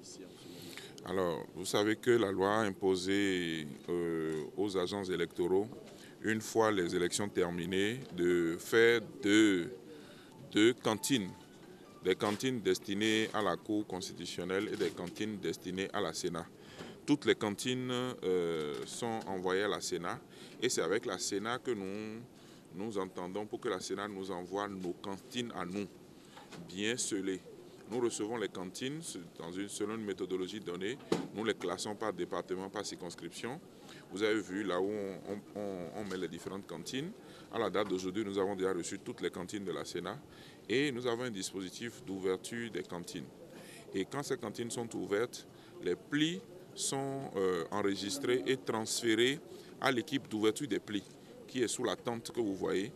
ici en ce moment? Alors, vous savez que la loi a imposé aux agents électoraux, une fois les élections terminées, de faire deux cantines. Des cantines destinées à la Cour constitutionnelle et des cantines destinées à la Sénat. Toutes les cantines sont envoyées à la Sénat et c'est avec la Sénat que nous entendons pour que la Sénat nous envoie nos cantines à nous, bien scellées. Nous recevons les cantines selon une méthodologie donnée. Nous les classons par département, par circonscription. Vous avez vu là où on met les différentes cantines. À la date d'aujourd'hui, nous avons déjà reçu toutes les cantines de la Sénat et nous avons un dispositif d'ouverture des cantines. Et quand ces cantines sont ouvertes, les plis sont enregistrés et transférés à l'équipe d'ouverture des plis qui est sous la tente que vous voyez.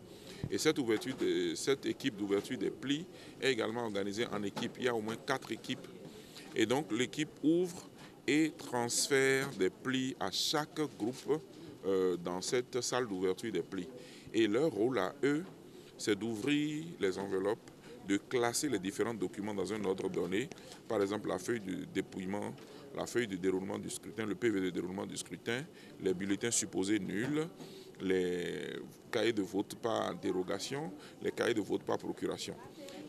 Et cette équipe d'ouverture des plis est également organisée en équipe. Il y a au moins 4 équipes. Et donc l'équipe ouvre et transfère des plis à chaque groupe dans cette salle d'ouverture des plis. Et leur rôle à eux, c'est d'ouvrir les enveloppes, de classer les différents documents dans un ordre donné. Par exemple, la feuille de dépouillement, la feuille de déroulement du scrutin, le PV de déroulement du scrutin, les bulletins supposés nuls, les cahiers de vote par dérogation, les cahiers de vote par procuration,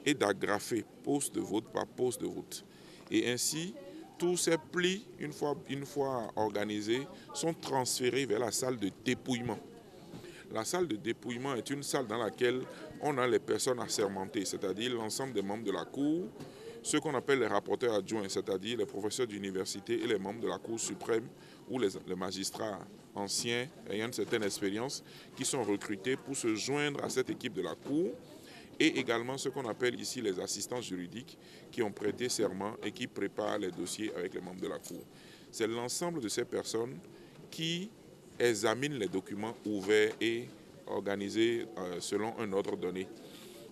et d'agrafer poste de vote par poste de vote. Et ainsi, tous ces plis, une fois organisés, sont transférés vers la salle de dépouillement. La salle de dépouillement est une salle dans laquelle on a les personnes assermentées, c'est-à-dire l'ensemble des membres de la Cour, ceux qu'on appelle les rapporteurs adjoints, c'est-à-dire les professeurs d'université et les membres de la Cour suprême ou les magistrats anciens ayant une certaine expérience qui sont recrutés pour se joindre à cette équipe de la Cour, et également ce qu'on appelle ici les assistants juridiques qui ont prêté serment et qui préparent les dossiers avec les membres de la Cour. C'est l'ensemble de ces personnes qui examinent les documents ouverts et organisés selon un ordre donné.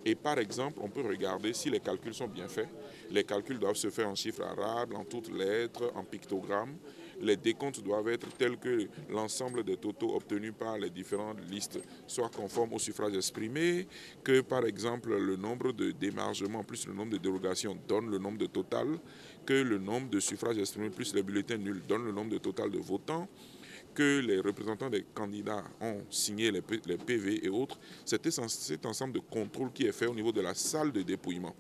Et par exemple, on peut regarder si les calculs sont bien faits. Les calculs doivent se faire en chiffres arabes, en toutes lettres, en pictogrammes. Les décomptes doivent être tels que l'ensemble des totaux obtenus par les différentes listes soient conformes au suffrage exprimé, que par exemple le nombre de démargements plus le nombre de dérogations donne le nombre de total, que le nombre de suffrages exprimés plus les bulletins nuls donne le nombre de total de votants, que les représentants des candidats ont signé les PV et autres. C'est cet ensemble de contrôle qui est fait au niveau de la salle de dépouillement.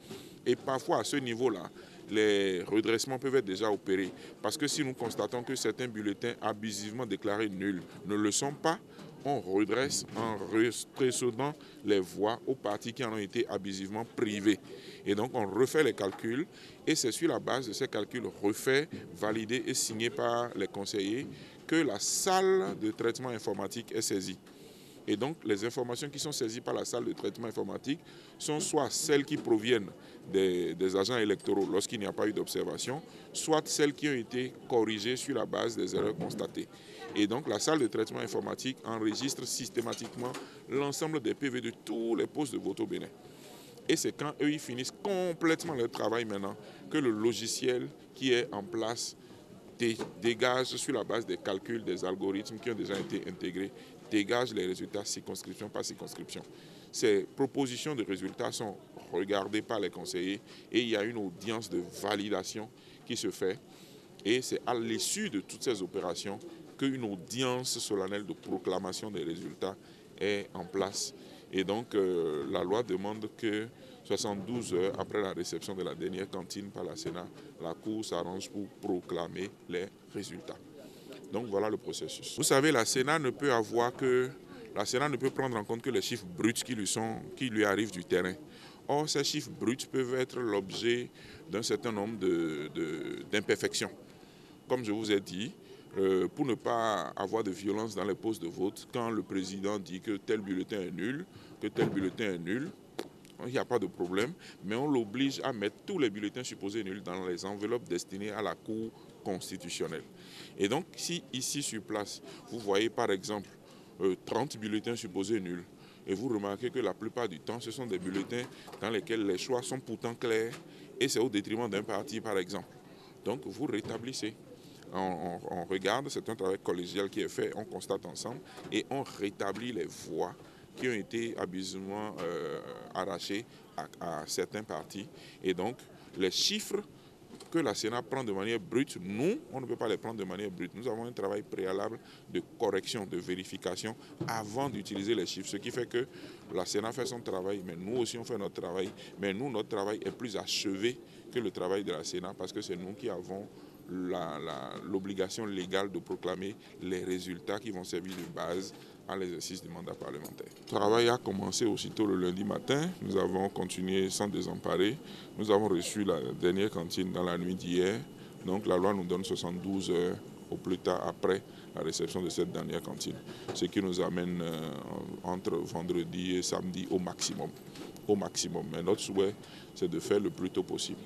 Et parfois, à ce niveau-là, les redressements peuvent être déjà opérés. Parce que si nous constatons que certains bulletins abusivement déclarés nuls ne le sont pas, on redresse en précédant les voix aux partis qui en ont été abusivement privés. Et donc, on refait les calculs et c'est sur la base de ces calculs refaits, validés et signés par les conseillers que la salle de traitement informatique est saisie. Et donc, les informations qui sont saisies par la salle de traitement informatique sont soit celles qui proviennent des agents électoraux lorsqu'il n'y a pas eu d'observation, soit celles qui ont été corrigées sur la base des erreurs constatées. Et donc, la salle de traitement informatique enregistre systématiquement l'ensemble des PV de tous les postes de vote au Bénin. Et c'est quand eux, ils finissent complètement leur travail maintenant que le logiciel qui est en place dégage sur la base des calculs, des algorithmes qui ont déjà été intégrés, dégage les résultats circonscription par circonscription. Ces propositions de résultats sont regardées par les conseillers et il y a une audience de validation qui se fait. Et c'est à l'issue de toutes ces opérations qu'une audience solennelle de proclamation des résultats est en place. Et donc, la loi demande que 72 heures après la réception de la dernière cantine par la Sénat, la Cour s'arrange pour proclamer les résultats. Donc, voilà le processus. Vous savez, la Sénat ne peut prendre en compte que les chiffres bruts qui lui arrivent du terrain. Or, ces chiffres bruts peuvent être l'objet d'un certain nombre d'imperfections. Comme je vous ai dit, pour ne pas avoir de violence dans les postes de vote, quand le président dit que tel bulletin est nul, que tel bulletin est nul, il n'y a pas de problème, mais on l'oblige à mettre tous les bulletins supposés nuls dans les enveloppes destinées à la Cour constitutionnelle. Et donc, si ici sur place, vous voyez par exemple 30 bulletins supposés nuls, et vous remarquez que la plupart du temps, ce sont des bulletins dans lesquels les choix sont pourtant clairs, et c'est au détriment d'un parti par exemple. Donc, vous rétablissez. On regarde, c'est un travail collégial qui est fait, on constate ensemble, et on rétablit les voix qui ont été abusivement arrachés à certains partis. Et donc, les chiffres que la Sénat prend de manière brute, nous, on ne peut pas les prendre de manière brute. Nous avons un travail préalable de correction, de vérification avant d'utiliser les chiffres. Ce qui fait que la Sénat fait son travail, mais nous aussi on fait notre travail. Mais nous, notre travail est plus achevé que le travail de la Sénat parce que c'est nous qui avons l'obligation légale de proclamer les résultats qui vont servir de base à l'exercice du mandat parlementaire. Le travail a commencé aussitôt le lundi matin. Nous avons continué sans désemparer. Nous avons reçu la dernière cantine dans la nuit d'hier. Donc la loi nous donne 72 heures au plus tard après la réception de cette dernière cantine. Ce qui nous amène entre vendredi et samedi au maximum. Au maximum. Mais notre souhait, c'est de faire le plus tôt possible.